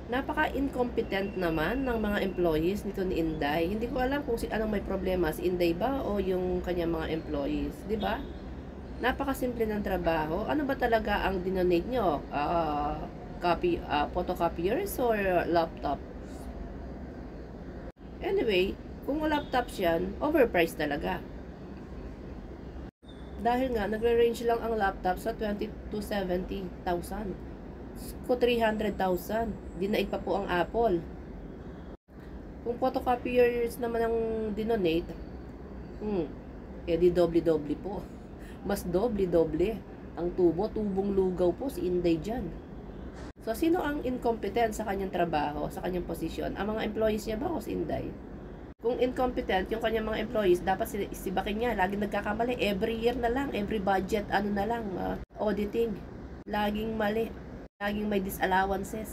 Napaka-incompetent naman ng mga employees nito ni Inday. Hindi ko alam kung anong may problema, si Inday ba o yung kanyang mga employees, 'di ba? Napakasimple ng trabaho. Ano ba talaga ang dinonate nyo? Photocopiers or laptop? Anyway, kung laptops yan, overpriced talaga. Dahil nga, nagre-range lang ang laptop sa 20 to 70,000. Ko 300,000. Dinaig pa po ang Apple. Kung photocopiers naman ang dinonate, edi doble-doble po. Mas doble-doble. Ang tubong lugaw po si Inday dyan. So, sino ang incompetent sa kanyang trabaho, sa kanyang posisyon? Ang mga employees niya ba o si Inday? Kung incompetent yung kanyang mga employees, dapat sibakin niya. Laging nagkakamali. Every year na lang, every budget, auditing. Laging mali. Laging may disallowances.